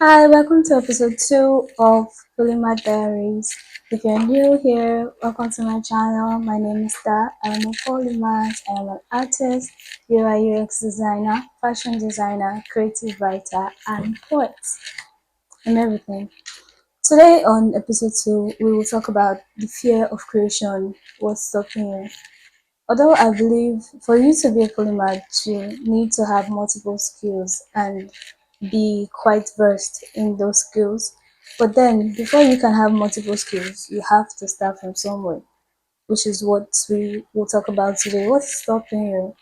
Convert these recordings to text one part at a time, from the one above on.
Hi, welcome to episode 2 of Polymath Diaries. If you're new here, welcome to my channel. My name is Da. I am a polymath. I am an artist, UI UX designer, fashion designer, creative writer, and poet, and everything. Today on episode 2, we will talk about the fear of creation, what's stopping you. Although I believe for you to be a polymath, you need to have multiple skills and be quite versed in those skills. But then, before you can have multiple skills, you have to start from somewhere, which is what we will talk about today. What's stopping you?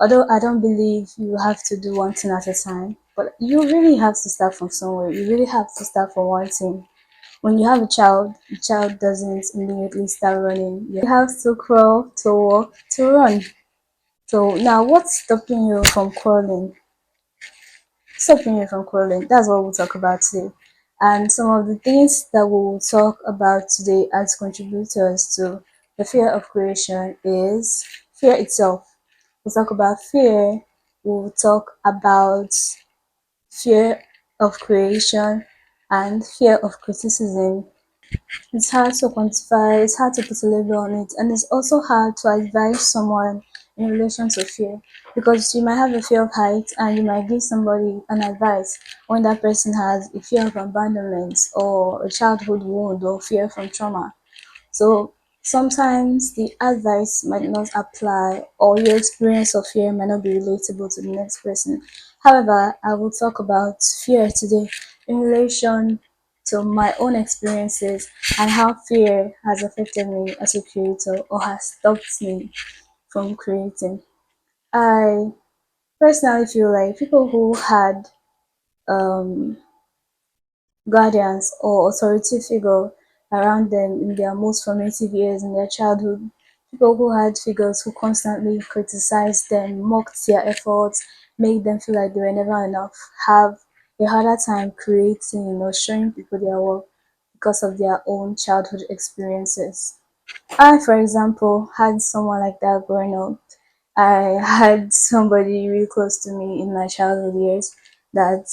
Although I don't believe you have to do one thing at a time, but you really have to start from somewhere. You really have to start from one thing. When you have a child, the child doesn't immediately start running. You have to crawl, to walk, to run. So now what's stopping you from crawling? Stopping you from crawling. That's what we'll talk about today. And some of the things that we will talk about today as contributors to the fear of creation is fear itself. We'll talk about fear. We'll talk about fear of creation and fear of criticism. It's hard to quantify, it's hard to put a label on it, and it's also hard to advise someone in relation to fear because you might have a fear of height and you might give somebody an advice when that person has a fear of abandonment or a childhood wound or fear from trauma. So sometimes the advice might not apply, or your experience of fear might not be relatable to the next person. However, I will talk about fear today in relation to my own experiences and how fear has affected me as a creator or has stopped me from creating. I personally feel like people who had um, guardians or authority figure around them in their most formative years in their childhood. People who had figures who constantly criticized them, mocked their efforts, made them feel like they were never enough, have a harder time creating or showing people their work because of their own childhood experiences. I, for example, had someone like that growing up. I had somebody really close to me in my childhood years that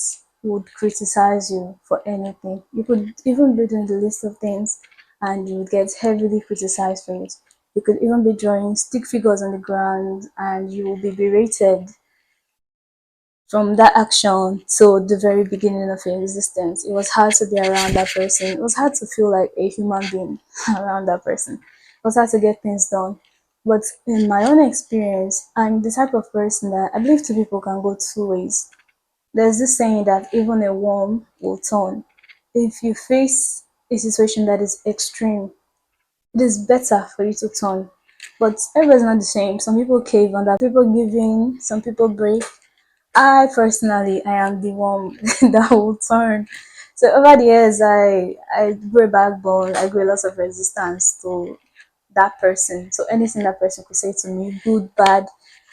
would criticize you for anything. You could even be doing the list of things and you would get heavily criticized for it. You could even be drawing stick figures on the ground and you will be berated from that action to the very beginning of your existence. It was hard to be around that person. It was hard to feel like a human being around that person. It was hard to get things done. But in my own experience, I'm the type of person that I believe two people can go two ways. There's this saying that even a worm will turn. If you face a situation that is extreme, it is better for you to turn. But everybody's not the same. Some people cave under, people give in, some people break, I personally, I am the one that will turn. So over the years, I grew a backbone. I grew lots of resistance to that person. So anything that person could say to me, good, bad,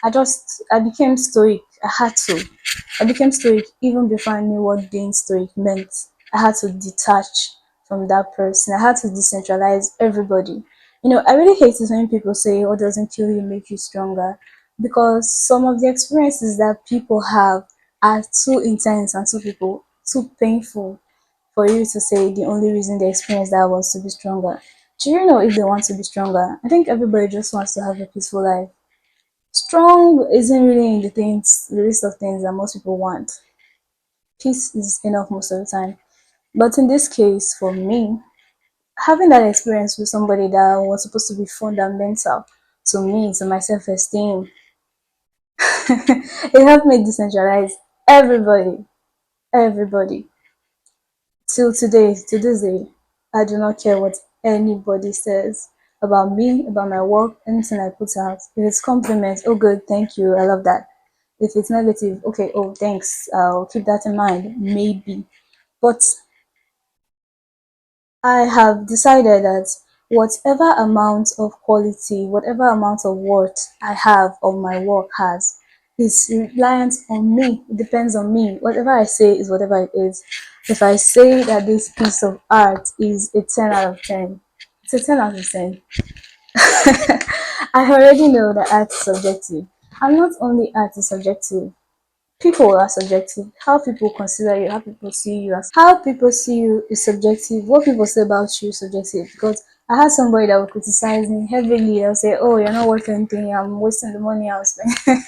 I became stoic. I had to. I became stoic even before I knew what being stoic meant. I had to detach from that person. I had to decentralize everybody. I really hate it when people say what doesn't kill you make you stronger because some of the experiences that people have are too intense and too painful for you to say the only reason they experience that was to be stronger. Do you know if they want to be stronger? I think everybody just wants to have a peaceful life. Strong isn't really in the list of things that most people want. Peace is enough most of the time. But in this case, for me, having that experience with somebody that was supposed to be fundamental to me, to my self esteem, it helped me decentralize everybody, everybody. Till today, to this day, I do not care what anybody says about me, about my work, anything I put out. If it's compliments, oh good, thank you, I love that. If it's negative, okay, oh thanks, I'll keep that in mind, maybe. But I have decided that whatever amount of quality, whatever amount of worth I have or my work has, is reliant on me. It depends on me. Whatever I say is whatever it is. If I say that this piece of art is a 10 out of 10, it's a 10 out of 10. I already know that art is subjective. And not only art is subjective, People are subjective. How people consider you, how people see you is subjective. What people say about you is subjective. Because I had somebody that would criticize me heavily. They'll say, "Oh, you're not worth anything. I'm wasting the money I was spending."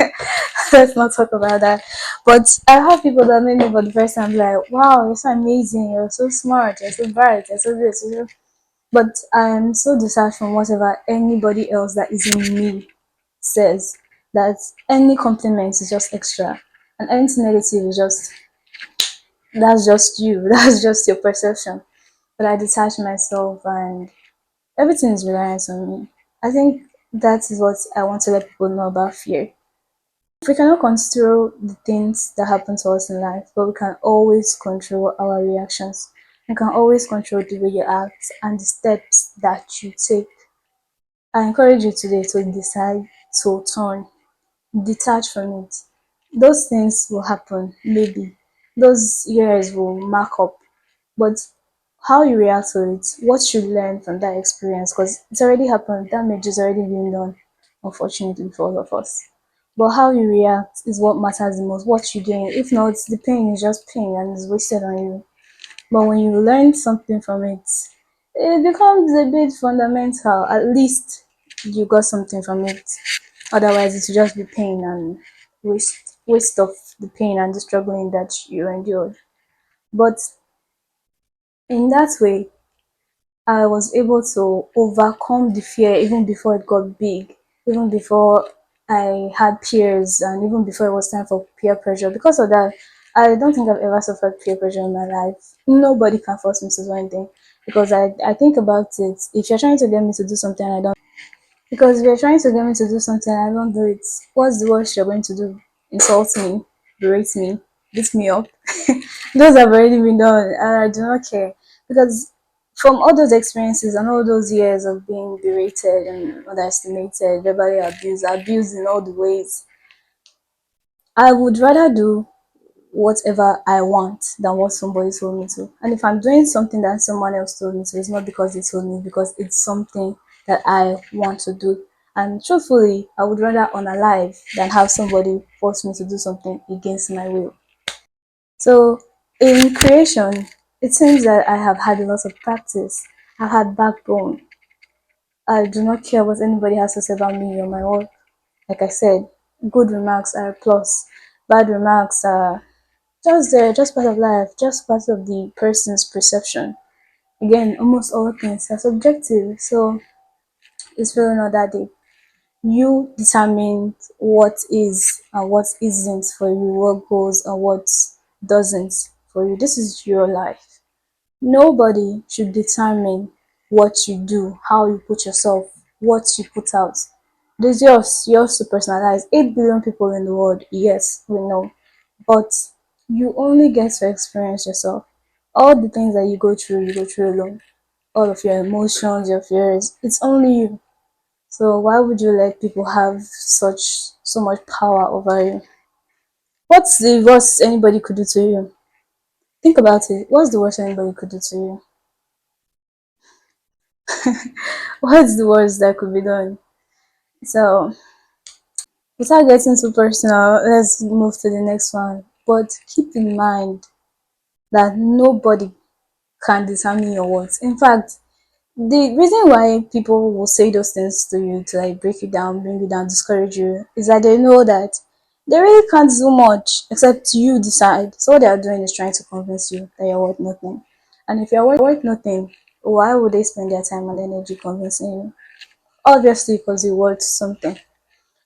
Let's not talk about that. But I have people that made me for the first time like, "Wow, you're so amazing. You're so smart. You're so bright. You're so this." But I'm so detached from whatever anybody else that isn't me says, that any compliment is just extra and anything negative is just, that's just you, that's just your perception. But I detach myself and everything is reliant on me. I think that is what I want to let people know about fear. We cannot control the things that happen to us in life, but we can always control our reactions. We can always control the way you act and the steps that you take. I encourage you today to decide to turn, detach from it. Those things will happen, maybe. Those years will mark up. But how you react to it, what you learn from that experience, because it's already happened, damage is already been done, unfortunately for all of us. But how you react is what matters the most, what you're doing. If not, the pain is just pain and it's wasted on you. But when you learn something from it, it becomes a bit fundamental. At least you got something from it. Otherwise, it will just be pain and waste of the pain and the struggling that you endured. But in that way, I was able to overcome the fear even before it got big, even before I had peers, and even before it was time for peer pressure. Because of that, I don't think I've ever suffered peer pressure in my life. Nobody can force me to do anything because I think about it. If you're trying to get me to do something, I don't. Because if you're trying to get me to do something, I don't do it. What's the worst you're going to do? Insult me, berate me, beat me up. Those have already been done, and I do not care. Because from all those experiences and all those years of being berated and underestimated, verbally abused, abused in all the ways, I would rather do whatever I want than what somebody told me to. And if I'm doing something that someone else told me to, it's not because they told me, because it's something that I want to do. And truthfully, I would rather unalive than have somebody force me to do something against my will. So in creation, it seems that I have had a lot of practice. I've had backbone. I do not care what anybody has to say about me or my work. Like I said, good remarks are a plus. Bad remarks are just there, just part of life, just part of the person's perception. Again, almost all things are subjective, so it's really not that deep. You determine what is and what isn't for you, what goes and what doesn't for you. This is your life. Nobody should determine what you do, how you put yourself, what you put out. This is yours to personalize. 8 billion people in the world, yes, we know. But you only get to experience yourself. All the things that you go through alone. All of your emotions, your fears, it's only you. So why would you let people have so much power over you? What's the worst anybody could do to you? Think about it. What's the worst anybody could do to you? What's the worst that could be done? So without getting too personal, let's move to the next one. But keep in mind that nobody can determine your worth. In fact, the reason why people will say those things to you to like break you down, bring you down, discourage you is that they know that they really can't do much except you decide. So what they are doing is trying to convince you that you're worth nothing. And if you're worth nothing, why would they spend their time and energy convincing you? Obviously, because you're worth something.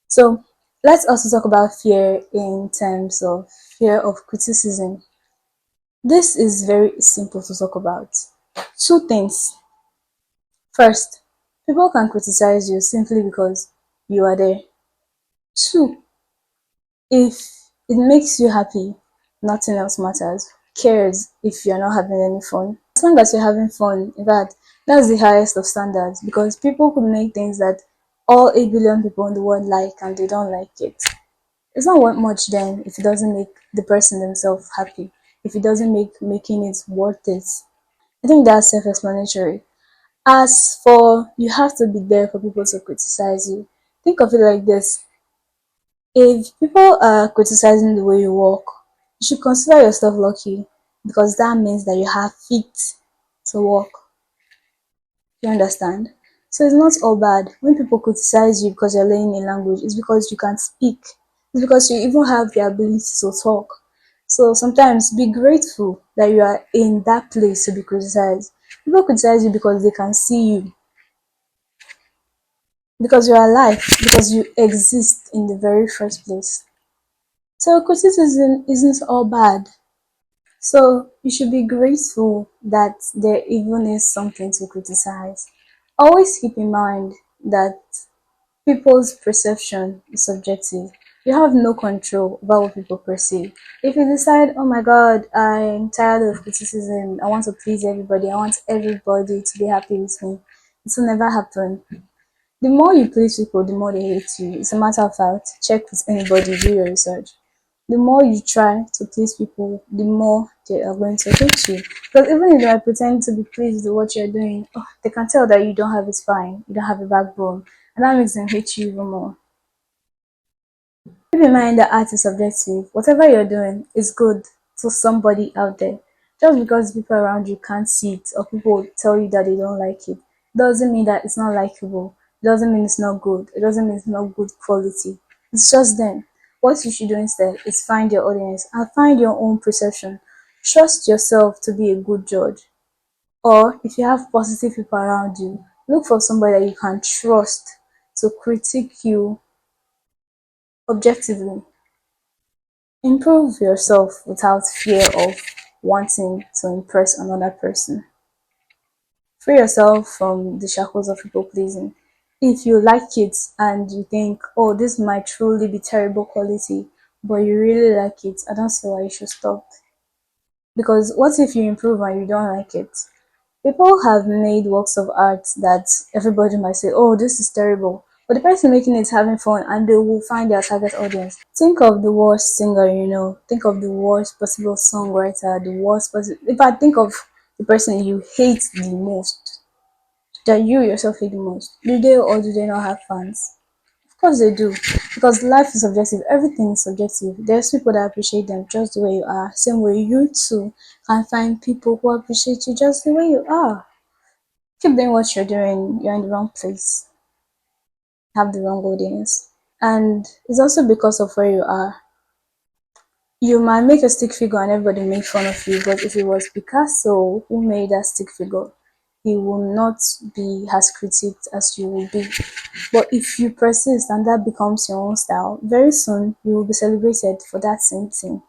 So let's also talk about fear in terms of fear of criticism. This is very simple to talk about. Two things. First, people can criticize you simply because you are there. Two, if it makes you happy, nothing else matters. Who cares if you're not having any fun? As long as you're having fun, in fact, that's the highest of standards because people could make things that all 8 billion people in the world like and they don't like it. It's not worth much then if it doesn't make the person themselves happy, if it doesn't make making it worth it. I think that's self-explanatory. As for you have to be there for people to criticize you, think of it like this. If people are criticizing the way you walk, you should consider yourself lucky because that means that you have feet to walk. You understand? So it's not all bad. When people criticize you because you're learning a language, it's because you can speak. It's because you even have the ability to talk. So sometimes be grateful that you are in that place to be criticized. People criticize you because they can see you, because you're alive, because you exist in the very first place. So criticism isn't all bad. So you should be grateful that there even is something to criticize. Always keep in mind that people's perception is subjective. You have no control over what people perceive. If you decide, oh my god, I'm tired of criticism, I want to please everybody, I want everybody to be happy with me, it will never happen. The more you please people, the more they hate you. It's a matter of fact. Check with anybody, do your research. The more you try to please people, the more they are going to hate you. Because even if they are pretending to be pleased with what you're doing, oh, they can tell that you don't have a spine, you don't have a backbone, and that makes them hate you even more. Keep in mind that art is subjective. Whatever you're doing is good to somebody out there. Just because people around you can't see it or people tell you that they don't like it doesn't mean that it's not likable. It doesn't mean it's not good. It doesn't mean it's not good quality. It's just them. What you should do instead is find your audience and find your own perception. Trust yourself to be a good judge. Or if you have positive people around you, look for somebody that you can trust to critique you objectively. Improve yourself without fear of wanting to impress another person. Free yourself from the shackles of people pleasing. If you like it and you think, oh, this might truly be terrible quality, but you really like it, I don't see why you should stop. Because what if you improve and you don't like it? People have made works of art that everybody might say, oh, this is terrible. But the person making it is having fun and they will find their target audience. Think of the worst singer, think of the worst possible songwriter, the worst possible. If I think of the person you hate the most, that you yourself hate the most, do they or do they not have fans? Of course they do, because life is subjective. Everything is subjective. There's people that appreciate them just the way you are. Same way you too can find people who appreciate you just the way you are. Keep doing what you're doing. You're in the wrong place. Have the wrong audience. And it's also because of where you are. You might make a stick figure and everybody make fun of you, but if it was Picasso who made that stick figure, he will not be as critiqued as you will be. But if you persist and that becomes your own style, very soon you will be celebrated for that same thing.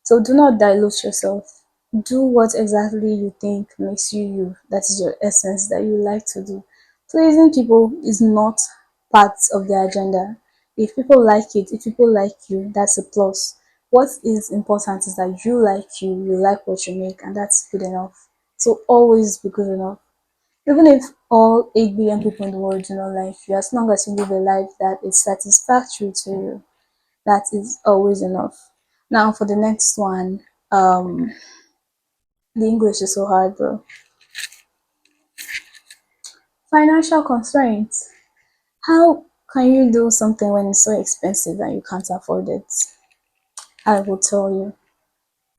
So do not dilute yourself. Do what exactly you think makes you you. That is your essence that you like to do. Pleasing people is not part of the agenda. If people like it, if people like you, that's a plus. What is important is that you like what you make, and that's good enough. So always be good enough. Even if all 8 billion people in the world do not like you, as long as you live a life that is satisfactory to you, that is always enough. Now for the next one, the English is so hard, bro. Financial constraints. How can you do something when it's so expensive and you can't afford it? I will tell you.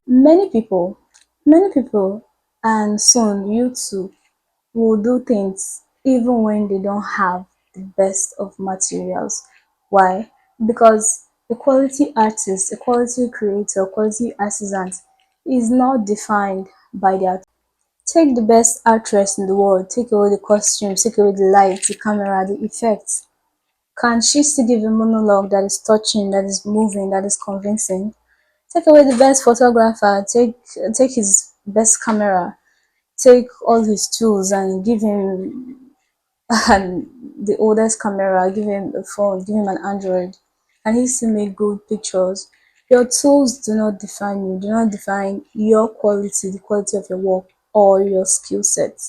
Many people, many people, and soon you too, will do things even when they don't have the best of materials. Why? Because a quality artist, a quality creator, a quality artisan is not defined by their. Take the best actress in the world, take away the costumes, take away the lights, the camera, the effects. Can she still give a monologue that is touching, that is moving, that is convincing? Take away the best photographer, take his best camera, take all his tools and give him and the oldest camera, give him a phone, give him an Android, and he still make good pictures. Your tools do not define you, do not define your quality, the quality of your work, or your skill set.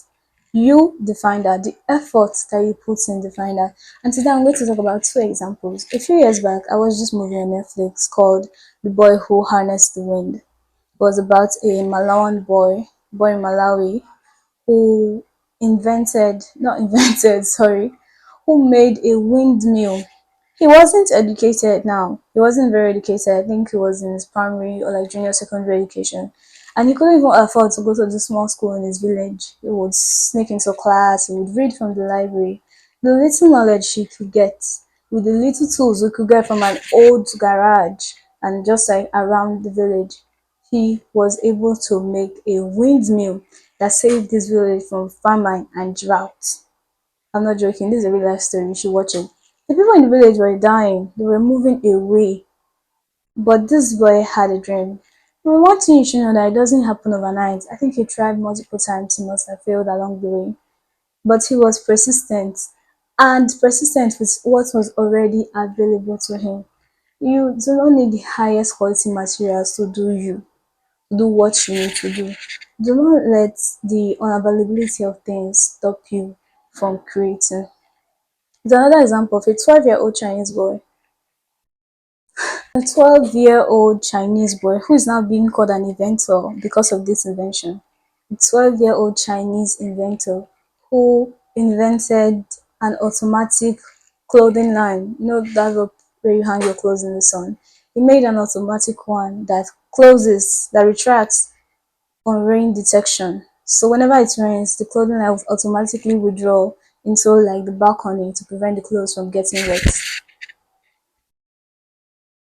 You define that, the effort that you put in define that. And today I'm going to talk about two examples. A few years back, I watched this movie on Netflix called The Boy Who Harnessed the Wind. It was about a Malawan boy in Malawi, who not invented, sorry, who made a windmill He wasn't educated now. He wasn't very educated. I think he was in his primary or like junior secondary education. And he couldn't even afford to go to the small school in his village. He would sneak into class, he would read from the library. The little knowledge he could get with the little tools we could get from an old garage and just like around the village, he was able to make a windmill that saved this village from famine and drought. I'm not joking. This is a real life story. You should watch it. The people in the village were dying. They were moving away. But this boy had a dream. But one thing you should know that it doesn't happen overnight. I think he tried multiple times. He must have failed along the way. But he was persistent. And persistent with what was already available to him. You do not need the highest quality materials to do you. Do what you need to do. Do not let the unavailability of things stop you from creating. It's another example of a 12-year-old Chinese boy. A 12-year-old Chinese boy who is now being called an inventor because of this invention. A 12-year-old Chinese inventor who invented an automatic clothing line. You know that rope where you hang your clothes in the sun? He made an automatic one that closes, that retracts on rain detection. So whenever it rains, the clothing line will automatically withdraw into like the balcony to prevent the clothes from getting wet.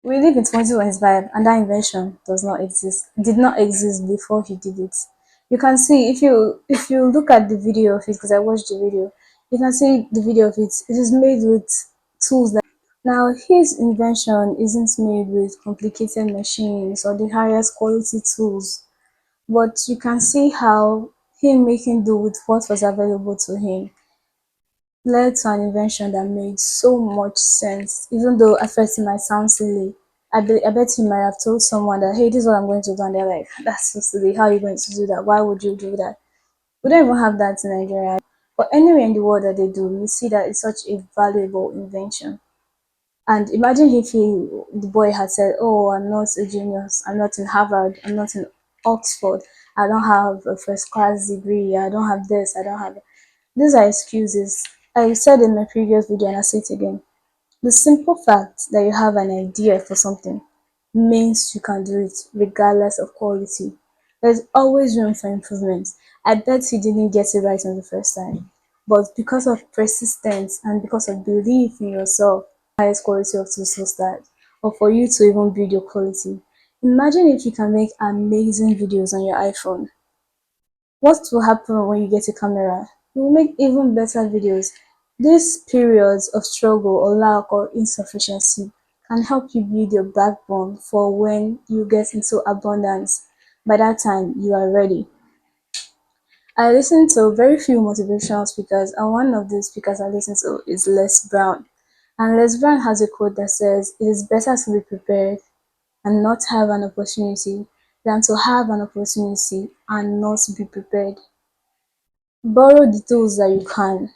We live in 2025 and that invention does not exist, did not exist before he did it. You can see if you look at the video of it, because I watched the video, you can see the video of it. It is made with tools that now his invention isn't made with complicated machines or the highest quality tools, but you can see how him making do with what was available to him led to an invention that made so much sense, even though at first it might sound silly. I bet he might have told someone that, hey, this is what I'm going to do. And they're like, that's so silly. How are you going to do that? Why would you do that? We don't even have that in Nigeria. But anywhere in the world that they do, you see that it's such a valuable invention. And imagine if the boy had said, oh, I'm not a genius. I'm not in Harvard. I'm not in Oxford. I don't have a first class degree. I don't have this. I don't have these are excuses. I said in my previous video and I say it again. The simple fact that you have an idea for something means you can do it regardless of quality. There's always room for improvement. I bet you didn't get it right on the first time. But because of persistence and because of belief in yourself, highest quality of tools to start, or for you to even build your quality. Imagine if you can make amazing videos on your iPhone. What will happen when you get a camera? You will make even better videos. These periods of struggle or lack or insufficiency can help you build your backbone for when you get into abundance. By that time, you are ready. I listen to very few motivational speakers, and one of the speakers I listen to is Les Brown. And Les Brown has a quote that says, it is better to be prepared and not have an opportunity than to have an opportunity and not be prepared. Borrow the tools that you can.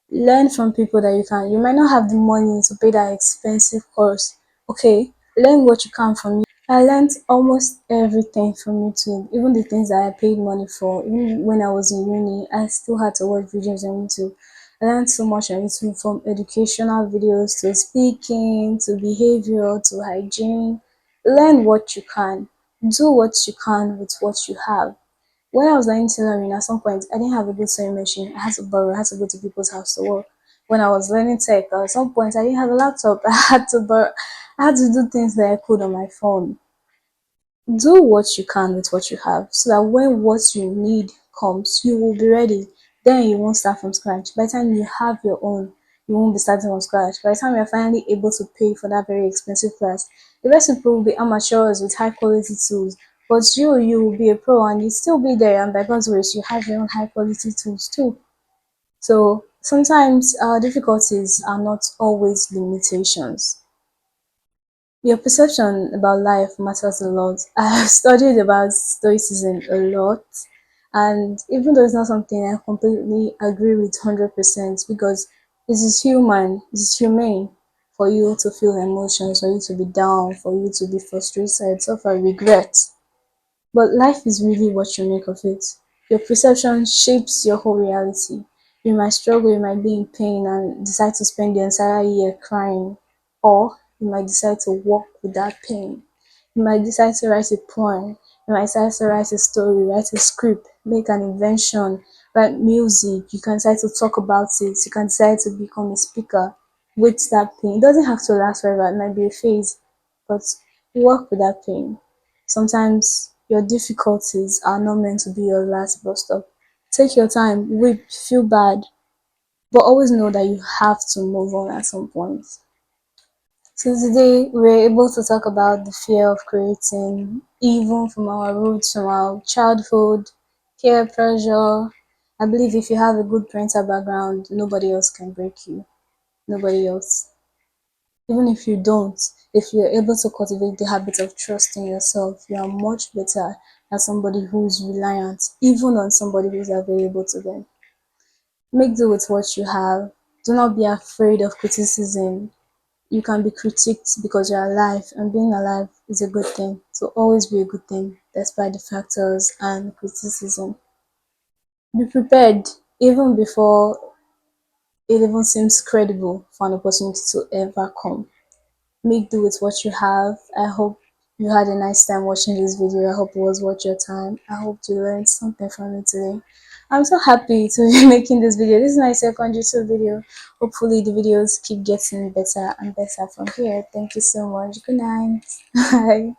Learn from people that you can. You might not have the money to pay that expensive course. Okay, learn what you can from me. I learned almost everything from YouTube, even the things that I paid money for. Even when I was in uni, I still had to watch videos on YouTube. I learned so much on YouTube, from educational videos to speaking to behavior to hygiene. Learn what you can. Do what you can with what you have. When I was learning tailoring, at some point, I didn't have a good sewing machine. I had to borrow, I had to go to people's house to work. When I was learning tech, at some point, I didn't have a laptop. I had to borrow, I had to do things that I could on my phone. Do what you can with what you have so that when what you need comes, you will be ready. Then you won't start from scratch. By the time you have your own, you won't be starting from scratch. By the time you're finally able to pay for that very expensive class, the rest of people will be amateurs with high quality tools. But you will be a pro and you still be there. And by God's grace, you have your own high quality tools too. So sometimes our difficulties are not always limitations. Your perception about life matters a lot. I've studied about stoicism a lot, and even though it's not something I completely agree with 100%, because this is human, this is humane for you to feel emotions, for you to be down, for you to be frustrated, suffer regret. But life is really what you make of it. Your perception shapes your whole reality. You might struggle, you might be in pain and decide to spend the entire year crying, or you might decide to walk with that pain. You might decide to write a poem, you might decide to write a story, write a script, make an invention, write music. You can decide to talk about it, you can decide to become a speaker with that pain. It doesn't have to last forever, it might be a phase, but work with that pain. Sometimes your difficulties are not meant to be your last bus stop. Take your time, weep, feel bad, but always know that you have to move on at some point. So today we're able to talk about the fear of creating, even from our roots, from our childhood, peer pressure. I believe if you have a good parental background, nobody else can break you. Nobody else. Even if you don't, if you're able to cultivate the habit of trusting yourself, you are much better than somebody who is reliant, even on somebody who is available to them. Make do with what you have. Do not be afraid of criticism. You can be critiqued because you're alive, and being alive is a good thing. So always be a good thing, despite the factors and criticism. Be prepared even before it even seems credible for an opportunity to ever come. Make do with what you have. I hope you had a nice time watching this video. I hope it was worth your time. I hope you learned something from it today. I'm so happy to be making this video. This is my second YouTube video. Hopefully the videos keep getting better and better from here. Thank you so much. Good night. Bye.